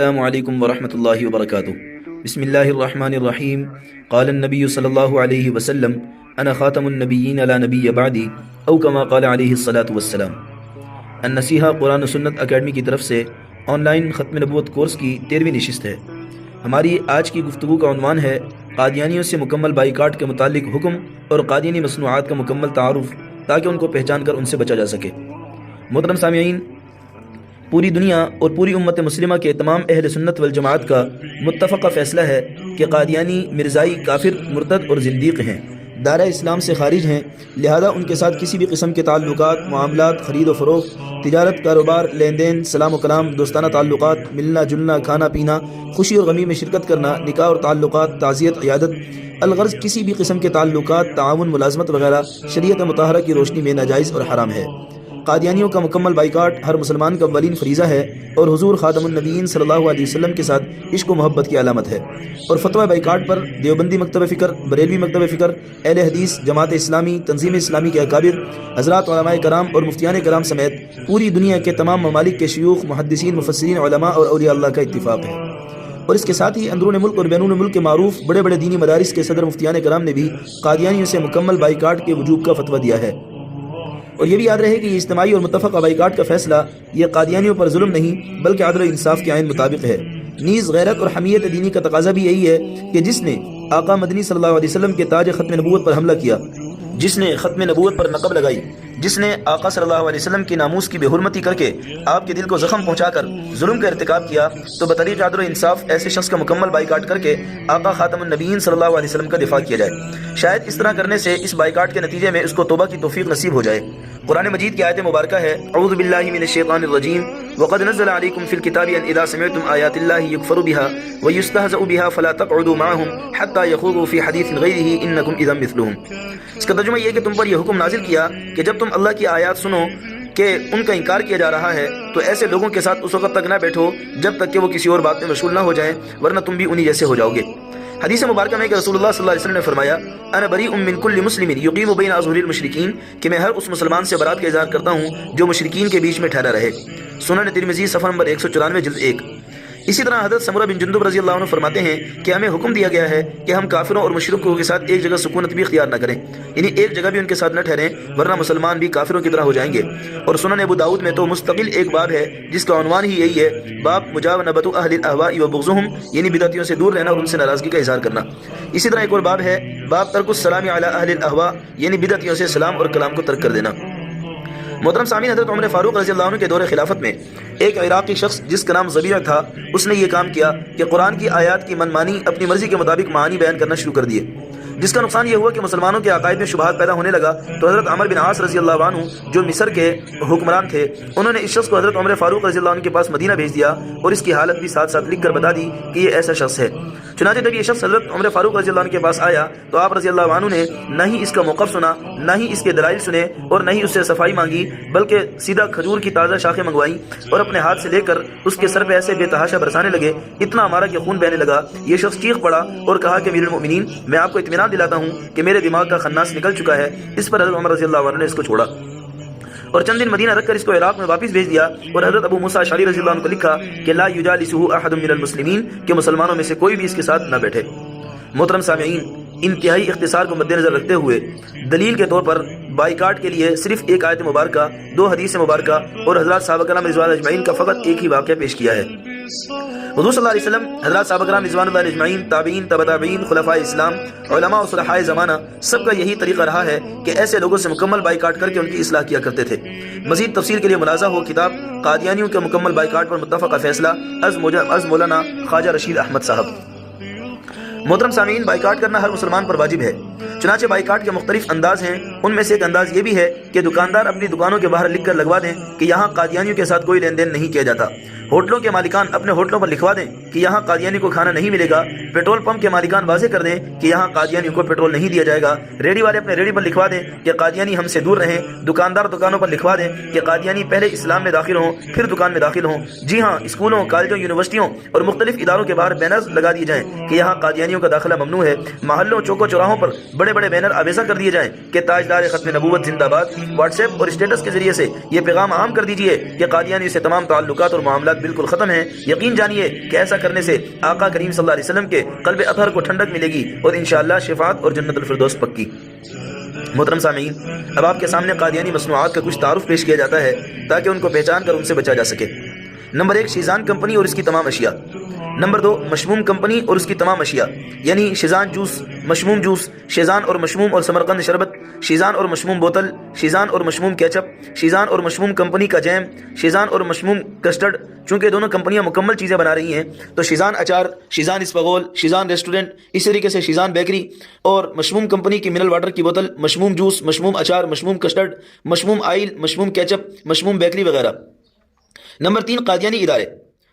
السلام علیکم ورحمۃ اللہ وبرکاتہ۔ بسم اللہ الرحمن الرحیم۔ قال النبی صلی اللہ علیہ وسلم انا خاتم النبیین لا نبی بعدی او کما قال علیہ الصلاۃ والسلام۔ النصیحہ قرآن و سنت اکیڈمی کی طرف سے آن لائن ختم نبوت کورس کی 13ویں نشست ہے۔ ہماری آج کی گفتگو کا عنوان ہے قادیانیوں سے مکمل بائیکاٹ کے متعلق حکم اور قادیانی مصنوعات کا مکمل تعارف، تاکہ ان کو پہچان کر ان سے بچا جا سکے۔ محترم سامعین، پوری دنیا اور پوری امت مسلمہ کے تمام اہل سنت والجماعت کا متفقہ فیصلہ ہے کہ قادیانی مرزائی کافر، مرتد اور زندیق ہیں، دائرہ اسلام سے خارج ہیں، لہذا ان کے ساتھ کسی بھی قسم کے تعلقات، معاملات، خرید و فروخت، تجارت، کاروبار، لین دین، سلام و کلام، دوستانہ تعلقات، ملنا جلنا، کھانا پینا، خوشی اور غمی میں شرکت کرنا، نکاح اور تعلقات، تعزیت، عیادت، الغرض کسی بھی قسم کے تعلقات، تعاون، ملازمت وغیرہ شریعت مطہرہ کی روشنی میں ناجائز اور حرام ہے۔ قادیانیوں کا مکمل بائیکاٹ ہر مسلمان کا اولین فریضہ ہے اور حضور خاتم النبیین صلی اللہ علیہ وسلم کے ساتھ عشق و محبت کی علامت ہے۔ اور فتویٰ بائیکاٹ پر دیوبندی مکتب فکر، بریلوی مکتب فکر، اہل حدیث، جماعت اسلامی، تنظیم اسلامی کے اکابر حضرات علماء کرام اور مفتیان کرام سمیت پوری دنیا کے تمام ممالک کے شیوخ، محدثین، مفسرین، علماء اور اولیاء اللہ کا اتفاق ہے۔ اور اس کے ساتھ ہی اندرون ملک اور بیرون ملک کے معروف بڑے بڑے دینی مدارس کے صدر مفتیان کرام نے بھی قادیانیوں سے مکمل بائیکاٹ کے وجوب کا فتویٰ دیا ہے۔ اور یہ بھی یاد رہے کہ یہ اجتماعی اور متفقہ بائیکاٹ کا فیصلہ یہ قادیانیوں پر ظلم نہیں بلکہ عدل و انصاف کے عین مطابق ہے۔ نیز غیرت اور حمیت دینی کا تقاضا بھی یہی ہے کہ جس نے آقا مدنی صلی اللہ علیہ وسلم کے تاج ختم نبوت پر حملہ کیا، جس نے ختم نبوت پر نقب لگائی، جس نے آقا صلی اللہ علیہ وسلم کی ناموس کی بے حرمتی کر کے آپ کے دل کو زخم پہنچا کر ظلم کا ارتکاب کیا، تو بطریق عدل و انصاف ایسے شخص کا مکمل بائیکاٹ کر کے آقا خاتم النبیین صلی اللہ علیہ وسلم کا دفاع کیا جائے۔ شاید اس طرح کرنے سے اس بائیکاٹ کے نتیجے میں اس کو توبہ کی توفیق نصیب ہو جائے۔ قرآن مجید کی آیت مبارکہ ہے اعوذ باللہ من الشیطان الرجیم وقد نزل علیکم فی الکتاب ان اذا سمعتم آیات اللہ یکفر بها ویستہزأ بها فلا تقعدوا معهم حتی یخوضوا فی حدیث غیرہ انکم اذا مثلهم۔ اس کا ترجمہ یہ ہے کہ تم پر یہ حکم نازل کیا کہ جب تم اللہ کی آیات سنو کہ ان کا انکار کیا جا رہا ہے تو ایسے لوگوں کے ساتھ اس وقت تک نہ بیٹھو جب تک کہ وہ کسی اور بات میں مشغول نہ ہو جائیں، ورنہ تم بھی انہی جیسے ہو جاؤ گے۔ حدیث مبارکہ میں کہ رسول اللہ صلی اللہ علیہ وسلم نے فرمایا انا بریء من کل مسلم یقیم بین اظہر المشرکین، کہ میں ہر اس مسلمان سے برات کا اظہار کرتا ہوں جو مشرکین کے بیچ میں ٹھہرا رہے۔ سنن ترمذی صفحہ نمبر 194 جلد 1۔ اسی طرح حضرت سمرہ بن جندب رضی اللہ عنہ فرماتے ہیں کہ ہمیں حکم دیا گیا ہے کہ ہم کافروں اور مشرکوں کے ساتھ ایک جگہ سکونت بھی اختیار نہ کریں، یعنی ایک جگہ بھی ان کے ساتھ نہ ٹھہریں، ورنہ مسلمان بھی کافروں کی طرح ہو جائیں گے۔ اور سنن ابو داؤد میں تو مستقل ایک باب ہے جس کا عنوان ہی یہی ہے، باب مجانبۃ اہل الاہواء وبغضهم، یعنی بدعتیوں سے دور رہنا اور ان سے ناراضگی کا اظہار کرنا۔ اسی طرح ایک اور باب ہے، باب ترک السلام علی اہل الاہواء، یعنی بدعتیوں سے سلام اور کلام کو ترک کر دینا۔ محترم سامعین، حضرت عمر فاروق رضی اللہ عنہ کے دور خلافت میں ایک عراقی شخص جس کا نام زبیع تھا، اس نے یہ کام کیا کہ قرآن کی آیات کی منمانی اپنی مرضی کے مطابق معانی بیان کرنا شروع کر دیے، جس کا نقصان یہ ہوا کہ مسلمانوں کے عقائد میں شبہات پیدا ہونے لگا۔ تو حضرت عمر بن عاص رضی اللہ عنہ جو مصر کے حکمران تھے، انہوں نے اس شخص کو حضرت عمر فاروق رضی اللہ عنہ کے پاس مدینہ بھیج دیا اور اس کی حالت بھی ساتھ ساتھ لکھ کر بتا دی کہ یہ ایسا شخص ہے۔ چنانچہ جب یہ شخص حضرت عمر فاروق رضی اللہ عنہ کے پاس آیا تو آپ رضی اللہ عنہ نے نہ ہی اس کا موقف سنا، نہ ہی اس کے دلائل سنے اور نہ ہی اس سے صفائی مانگی، بلکہ سیدھا کھجور کی تازہ شاخیں منگوائیں اور اپنے ہاتھ سے لے کر اس کے سر پہ ایسے بے تحاشا برسانے لگے، اتنا ہمارا کہ خون بہنے لگا۔ یہ شخص چیخ پڑا اور کہا کہ امیر المؤمنین، میں آپ کو اطمینان دلاتا ہوں کہ میرے دماغ کا خناس نکل چکا ہے۔ اس پر حضرت عمر رضی اللہ عنہ نے اس کو چھوڑا اور چند دن مدینہ رکھ کر اس کو عراق میں واپس بھیج دیا، اور حضرت ابو موسیٰ اشعری رضی اللہ عنہ کو لکھا کہ لا یجالسہ احد من المسلمین، کہ مسلمانوں میں سے کوئی بھی اس کے ساتھ نہ بیٹھے۔ محترم سامعین، انتہائی اختصار کو مد نظر رکھتے ہوئے دلیل کے طور پر بائیکاٹ کے لیے صرف ایک آیت مبارکہ، 2 حدیث مبارکہ اور حضرات صحابہ کرام رضوان اللہ اجمعین کا فقط ایک ہی واقعہ پیش کیا ہے۔ حضور صلی اللہ علیہ وسلم، حضرات صحابہ کرام رضوان اللہ اجمعین، تابعین، تبع تابعین، خلفائے اسلام، علماء و صلحاء زمانہ، سب کا یہی طریقہ رہا ہے کہ ایسے لوگوں سے مکمل بائیکاٹ کر کے ان کی اصلاح کیا کرتے تھے۔ مزید تفصیل کے لیے ملاحظہ ہو کتاب قادیانیوں کے مکمل بائیکاٹ پر متفقہ فیصلہ از مولانا خواجہ رشید احمد صاحب۔ محترم سامعین، بائیکاٹ کرنا ہر مسلمان پر واجب ہے، چنانچہ بائیکاٹ کے مختلف انداز ہیں۔ ان میں سے ایک انداز یہ بھی ہے کہ دکاندار اپنی دکانوں کے باہر لکھ کر لگوا دیں کہ یہاں قادیانیوں کے ساتھ کوئی لین دین نہیں کیا جاتا۔ ہوٹلوں کے مالکان اپنے ہوٹلوں پر لکھوا دیں کہ یہاں قادیانی کو کھانا نہیں ملے گا۔ پیٹرول پمپ کے مالکان واضح کر دیں کہ یہاں قادیانیوں کو پیٹرول نہیں دیا جائے گا۔ ریڈی والے اپنے ریڈی پر لکھوا دیں کہ قادیانی ہم سے دور رہیں۔ دکاندار دکانوں پر لکھوا دیں کہ قادیانی پہلے اسلام میں داخل ہوں پھر دکان میں داخل ہوں۔ جی ہاں، اسکولوں، کالجوں، یونیورسٹیوں اور مختلف اداروں کے باہر بینرز لگا دیے جائیں کہ یہاں قادیانیوں کا داخلہ ممنوع ہے۔ محلوں، چوکوں چوراہوں پر بڑے بڑے بینر آویزاں کر دیے جائیں کہ تاجدار ادارے ختم نبوت زندہ باد واٹس ایپ اور اسٹیٹس کے ذریعے سے یہ پیغام عام کر دیجئے کہ قادیانی سے تمام تعلقات اور معاملات بالکل ختم ہیں۔ یقین جانیے کہ ایسا کرنے سے آقا کریم صلی اللہ علیہ وسلم کے قلب اطہر کو ٹھنڈک ملے گی اور انشاءاللہ شفاعت اور جنت الفردوس پکی۔ محترم سامعین، اب آپ کے سامنے قادیانی مصنوعات کا کچھ تعارف پیش کیا جاتا ہے تاکہ ان کو پہچان کر ان سے بچا جا سکے۔ نمبر 1، شیزان کمپنی اور اس کی تمام اشیاء۔ نمبر 2، مشموم کمپنی اور اس کی تمام اشیاء، یعنی شیزان جوس، مشموم جوس، شیزان اور مشموم اور سمرقند شربت، شیزان اور مشموم بوتل، شیزان اور مشموم کیچپ، شیزان اور مشموم کمپنی کا جیم، شیزان اور مشموم کسٹرڈ۔ چونکہ دونوں کمپنیاں مکمل چیزیں بنا رہی ہیں تو شیزان اچار، شیزان اسپغول، شیزان ریسٹورنٹ، اس طریقے سے شیزان بیکری اور مشموم کمپنی کی منرل واٹر کی بوتل، مشموم جوس، مشموم اچار، Mashmoom custard, Mashmoom oil, Mashmoom ketchup, Mashmoom bakery وغیرہ۔ نمبر 3، قادیانی ادارے،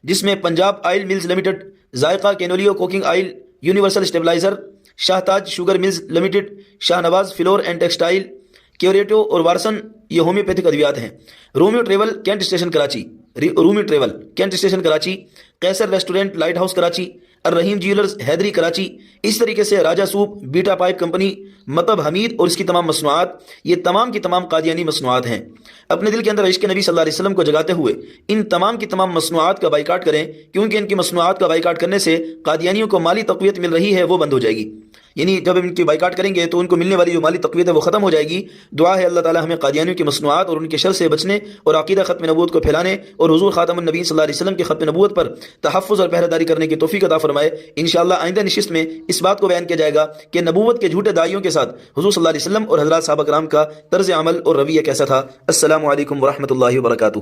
جس میں Punjab oil mills limited, Zaiqa Canolive cooking oil, universal stabiliser, Shah Taj sugar mills limited, Shah Nawaz flour and textile, curative اور وارسن یہ ہومیوپیتھک ادویات ہیں۔ Romeo travel Kent station Karachi, رومی ٹریول کینٹ اسٹیشن کراچی، قیصر ریسٹورنٹ لائٹ ہاؤس کراچی، الرحیم جیولرز حیدری کراچی، اس طریقے سے راجہ سوپ، بیٹا پائپ کمپنی، مطب حمید اور اس کی تمام مصنوعات، یہ تمام کی تمام قادیانی مصنوعات ہیں۔ اپنے دل کے اندر عشق نبی صلی اللہ علیہ وسلم کو جگاتے ہوئے ان تمام کی تمام مصنوعات کا بائیکاٹ کریں، کیونکہ ان کی مصنوعات کا بائیکاٹ کرنے سے قادیانیوں کو مالی تقویت مل رہی ہے وہ بند ہو جائے گی۔ یعنی جب ان کی بائیکاٹ کریں گے تو ان کو ملنے والی جو مالی تقویت ہے وہ ختم ہو جائے گی۔ دعا ہے اللہ تعالی ہمیں قادیانیوں کی مصنوعات اور ان کے شر سے بچنے اور عقیدہ ختم نبوت کو پھیلانے اور حضور خاتم النبی صلی اللہ علیہ وسلم کی ختم نبوت پر تحفظ اور پہرہ داری کرنے کی توفیق عطا فرمائے۔ انشاءاللہ آئندہ نشست میں اس بات کو بیان کیا جائے گا کہ نبوت کے جھوٹے داعیوں کے ساتھ حضور صلی اللہ علیہ وسلم اور حضرات صحابہ کرام کا طرز عمل اور رویہ کیسا تھا۔ السلام علیکم ورحمۃ اللہ وبرکاتہ۔